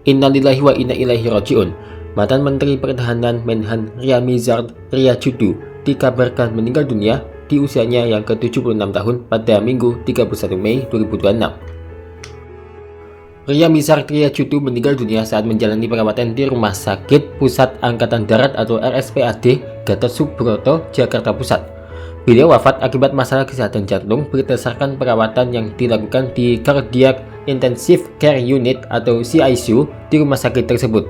Innalillahi wa inna ilaihi raji'un. Mantan Menteri Pertahanan Menhan Ryamizard Ryacudu dikabarkan meninggal dunia di usianya yang ke-76 tahun pada Minggu 31 Mei 2026. Ryamizard Ryacudu meninggal dunia saat menjalani perawatan di Rumah Sakit Pusat Angkatan Darat atau RSPAD Gatot Subroto, Jakarta Pusat. Beliau wafat akibat masalah kesehatan jantung berdasarkan perawatan yang dilakukan di Cardiac Intensive Care Unit atau CICU di rumah sakit tersebut.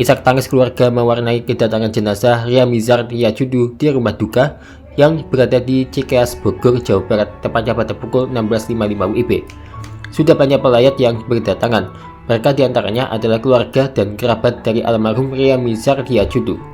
Isak tangis keluarga mewarnai kedatangan jenazah Ryamizard Ryacudu di rumah duka yang berada di Cikeas, Bogor, Jawa Barat, tepatnya pada pukul 16.55 WIB. Sudah banyak pelayat yang berdatangan. Mereka diantaranya adalah keluarga dan kerabat dari almarhum Ryamizard Ryacudu.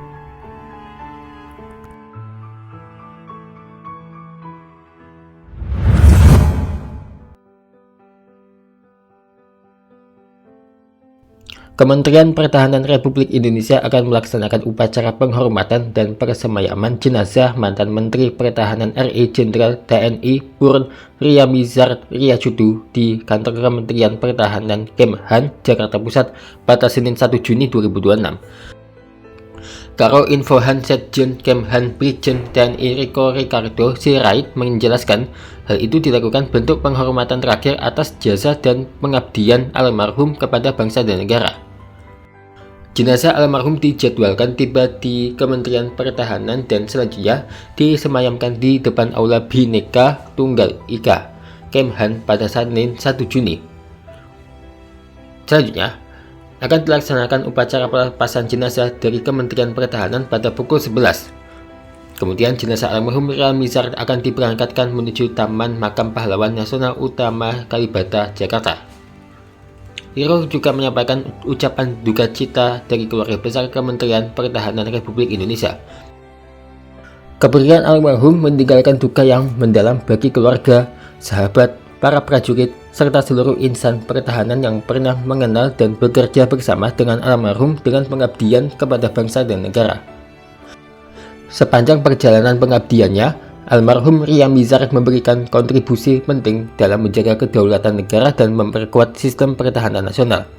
Kementerian Pertahanan Republik Indonesia akan melaksanakan upacara penghormatan dan persemayaman jenazah mantan Menteri Pertahanan RI Jenderal TNI Purn Ryamizard Ryacudu di kantor Kementerian Pertahanan Kemhan, Jakarta Pusat pada Senin 1 Juni 2026. Karo Infohan Setjen Kemhan Brigjen TNI Riko Ricardo Sirait menjelaskan hal itu dilakukan bentuk penghormatan terakhir atas jasa dan pengabdian almarhum kepada bangsa dan negara. Jenazah almarhum dijadwalkan tiba di Kementerian Pertahanan dan selanjutnya disemayamkan di depan Aula Bhinneka Tunggal Ika Kemhan pada Senin 1 Juni. Selanjutnya akan dilaksanakan upacara pelepasan jenazah dari Kementerian Pertahanan pada pukul 11. Kemudian jenazah almarhum Ryamizard akan diberangkatkan menuju Taman Makam Pahlawan Nasional Utama Kalibata, Jakarta. Riko juga menyampaikan ucapan duka cita dari keluarga besar Kementerian Pertahanan Republik Indonesia. Kepergian almarhum meninggalkan duka yang mendalam bagi keluarga, sahabat, para prajurit, serta seluruh insan pertahanan yang pernah mengenal dan bekerja bersama dengan almarhum dengan pengabdian kepada bangsa dan negara. Sepanjang perjalanan pengabdiannya, almarhum Ryamizard memberikan kontribusi penting dalam menjaga kedaulatan negara dan memperkuat sistem pertahanan nasional.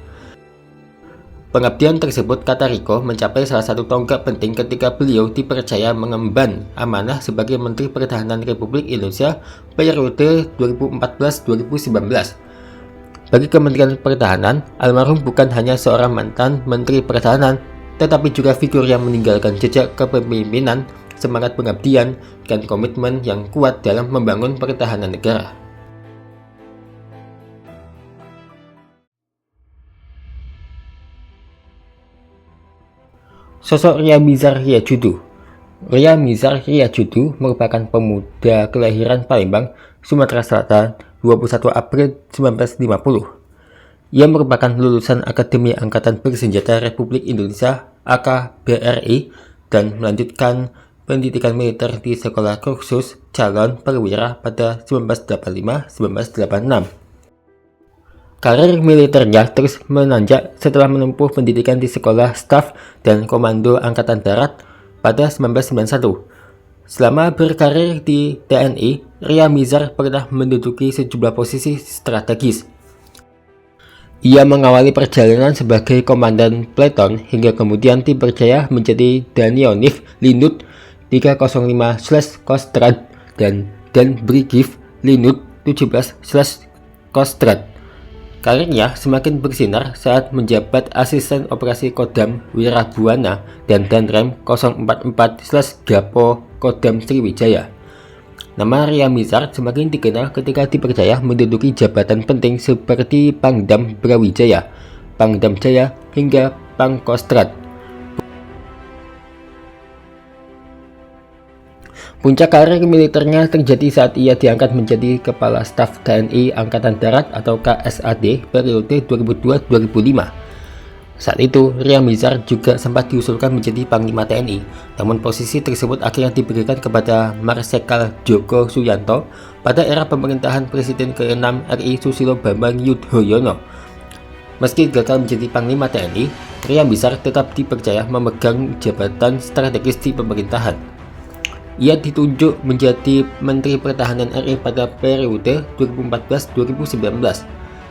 Pengabdian tersebut, kata Riko, mencapai salah satu tonggak penting ketika beliau dipercaya mengemban amanah sebagai Menteri Pertahanan Republik Indonesia periode 2014-2019. Bagi Kementerian Pertahanan, almarhum bukan hanya seorang mantan Menteri Pertahanan, tetapi juga figur yang meninggalkan jejak kepemimpinan, semangat pengabdian, dan komitmen yang kuat dalam membangun pertahanan negara. Sosok Ryamizard Ryacudu. Ryamizard Ryacudu merupakan pemuda kelahiran Palembang, Sumatera Selatan, 21 April 1950. Ia merupakan lulusan Akademi Angkatan Bersenjata Republik Indonesia (AKBRI) dan melanjutkan pendidikan militer di Sekolah Kursus Calon Perwira pada 1985-1986. Karir militernya terus menanjak setelah menempuh pendidikan di Sekolah Staf dan Komando Angkatan Darat pada 1991. Selama berkarir di TNI, Ryamizard pernah menduduki sejumlah posisi strategis. Ia mengawali perjalanan sebagai komandan Peleton hingga kemudian dipercaya menjadi Danionif Linut 305/Kostrad dan Brigif Linut 17/Kostrad. Karirnya semakin bersinar saat menjabat asisten operasi Kodam Wirabuana dan Danrem 044/Gapo Kodam Sriwijaya. Nama Ryamizard semakin dikenal ketika dipercaya menduduki jabatan penting seperti Pangdam Brawijaya, Pangdam Jaya, hingga Pangkostrad. Puncak karir militernya terjadi saat ia diangkat menjadi Kepala Staf TNI Angkatan Darat atau KSAD periode 2002-2005. Saat itu, Ryamizard juga sempat diusulkan menjadi Panglima TNI, namun posisi tersebut akhirnya diberikan kepada Marsekal Djoko Suyanto pada era pemerintahan Presiden ke-6 RI Susilo Bambang Yudhoyono. Meski gagal menjadi Panglima TNI, Ryamizard tetap dipercaya memegang jabatan strategis di pemerintahan. Ia ditunjuk menjadi Menteri Pertahanan RI pada periode 2014-2019.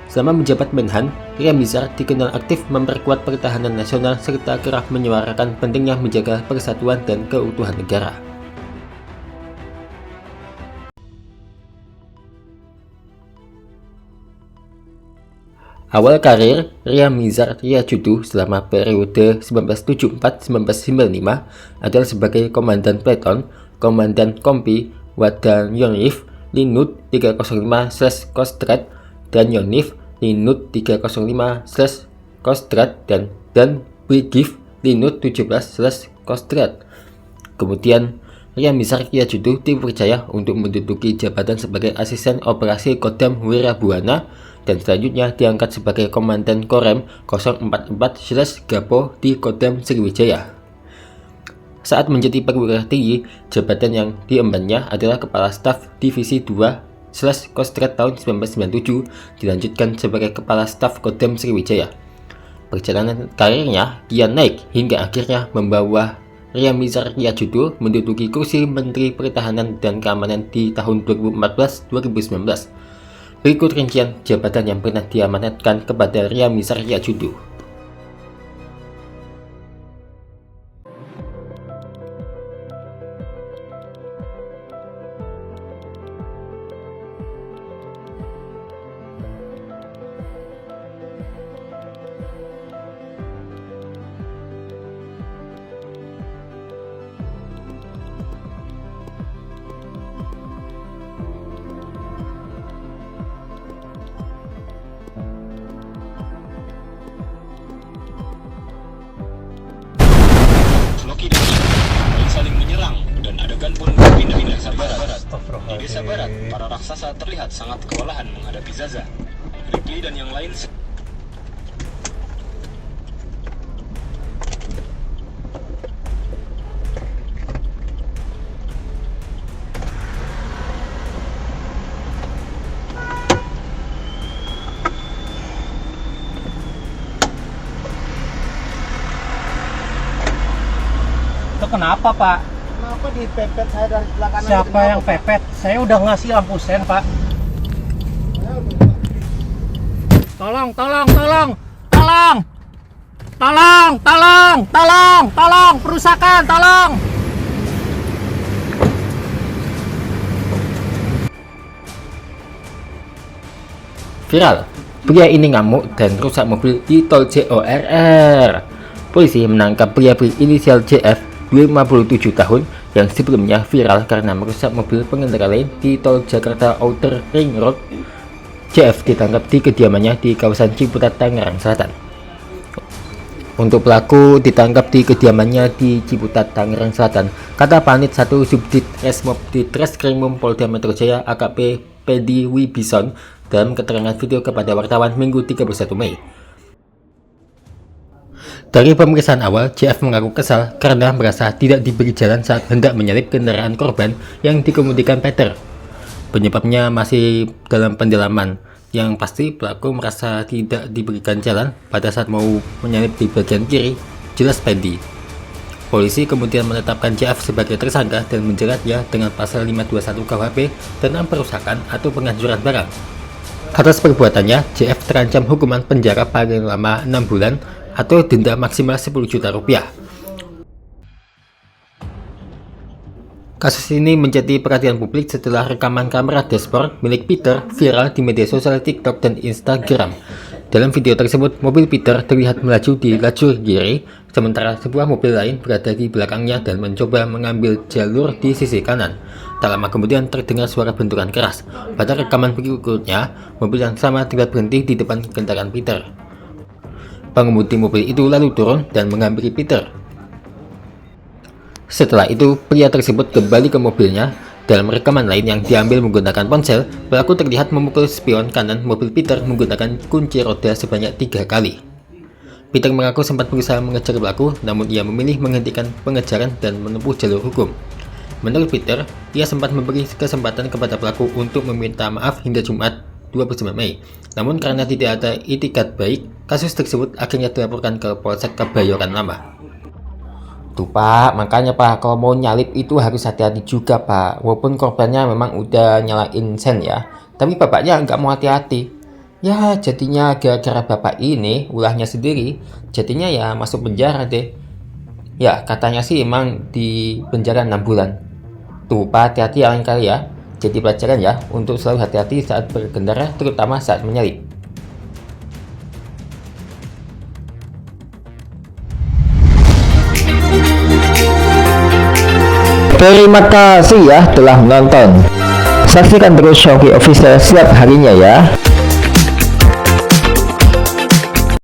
Selama menjabat Menhan, Ria Mizar dikenal aktif memperkuat pertahanan nasional serta kerap menyuarakan pentingnya menjaga persatuan dan keutuhan negara. Awal karir Ria Mizar Riacudu selama periode 1974-1995 adalah sebagai Komandan Peleton, Komandan Kompi Wadan Yonif Linut 305/Kostrad dan Yonif Linut 305/Kostrad dan Brigif Linut 17/Kostrad. Kemudian Ria Mizar Riacudu dipercaya untuk menduduki jabatan sebagai Asisten Operasi Kodam Wirabuana dan selanjutnya diangkat sebagai Komandan Korem 044/Gapo di Kodam Sriwijaya. Saat menjadi perwira tinggi, jabatan yang diembannya adalah Kepala Staf Divisi 2/Kostrad tahun 1997, dilanjutkan sebagai Kepala Staf Kodam Sriwijaya. Perjalanan karirnya kian naik hingga akhirnya membawa Ria Mizar Riacudu menduduki kursi Menteri Pertahanan dan Keamanan di tahun 2014-2019. Berikut rincian jabatan yang pernah diamanatkan kepada Ria Mizar Riacudu. Loki dan Shin saling menyerang dan adegan pun berpindah di desa barat. Di desa barat, para raksasa terlihat sangat kewalahan menghadapi Zaza. Ripley dan yang lain Kenapa Pak? Kenapa dipepet saya dari belakang? Siapa yang pepet? Saya udah ngasih lampu sen Pak. Tolong, tolong, tolong, tolong, tolong, tolong, tolong, tolong, perusakan, tolong. Viral, pria ini ngamuk dan rusak mobil di tol JORR. Polisi menangkap pria berinisial JF 57 tahun yang sebelumnya viral karena merusak mobil pengendara lain di tol Jakarta Outer Ring Road. JF ditangkap di kediamannya di kawasan Ciputat, Tangerang Selatan. Untuk pelaku ditangkap di kediamannya di Ciputat, Tangerang Selatan, kata Panit 1 Subdit Resmob di Treskrimum Polda Metro Jaya AKP Pedi Wibison dalam keterangan video kepada wartawan Minggu 31 Mei. Dari pemeriksaan awal, JF mengaku kesal karena merasa tidak diberi jalan saat hendak menyalip kendaraan korban yang dikemudikan Peter. Penyebabnya masih dalam pendalaman. Yang pasti pelaku merasa tidak diberikan jalan pada saat mau menyalip di bagian kiri, jelas Pendi. Polisi kemudian menetapkan JF sebagai tersangka dan menjeratnya dengan pasal 521 KUHP tentang perusakan atau penghancuran barang. Atas perbuatannya, JF terancam hukuman penjara paling lama 6 bulan atau denda maksimal 10 juta rupiah. Kasus ini menjadi perhatian publik setelah rekaman kamera dashboard milik Peter viral di media sosial TikTok dan Instagram. Dalam video tersebut, mobil Peter terlihat melaju di lajur kiri, sementara sebuah mobil lain berada di belakangnya dan mencoba mengambil jalur di sisi kanan. Tak lama kemudian terdengar suara benturan keras. Pada rekaman berikutnya, mobil yang sama terlihat berhenti di depan kendaraan Peter. Pengemudi mobil itu lalu turun dan menghampiri Peter. Setelah itu, pria tersebut kembali ke mobilnya. Dalam rekaman lain yang diambil menggunakan ponsel, pelaku terlihat memukul spion kanan mobil Peter menggunakan kunci roda sebanyak 3 kali. Peter mengaku sempat berusaha mengejar pelaku, namun ia memilih menghentikan pengejaran dan menempuh jalur hukum. Menurut Peter, ia sempat memberi kesempatan kepada pelaku untuk meminta maaf hingga Jumat 29 Mei. Namun karena tidak ada itikat baik, kasus tersebut akhirnya dilaporkan ke Polsek Kebayoran Lama. Tuh Pak, makanya Pak, kalau mau nyalip itu harus hati-hati juga Pak. Walaupun korbannya memang udah nyalain sen ya, tapi bapaknya nggak mau hati-hati. Ya, jadinya gara-gara bapak ini, ulahnya sendiri, jadinya ya masuk penjara deh. Ya, katanya sih emang di penjara 6 bulan. Tuh, Pak, hati-hati ya lain kali ya. Jadi pelajaran ya, untuk selalu hati-hati saat berkendara, terutama saat menyalip. Terima kasih ya telah menonton. Saksikan terus Shongki Official setiap harinya ya.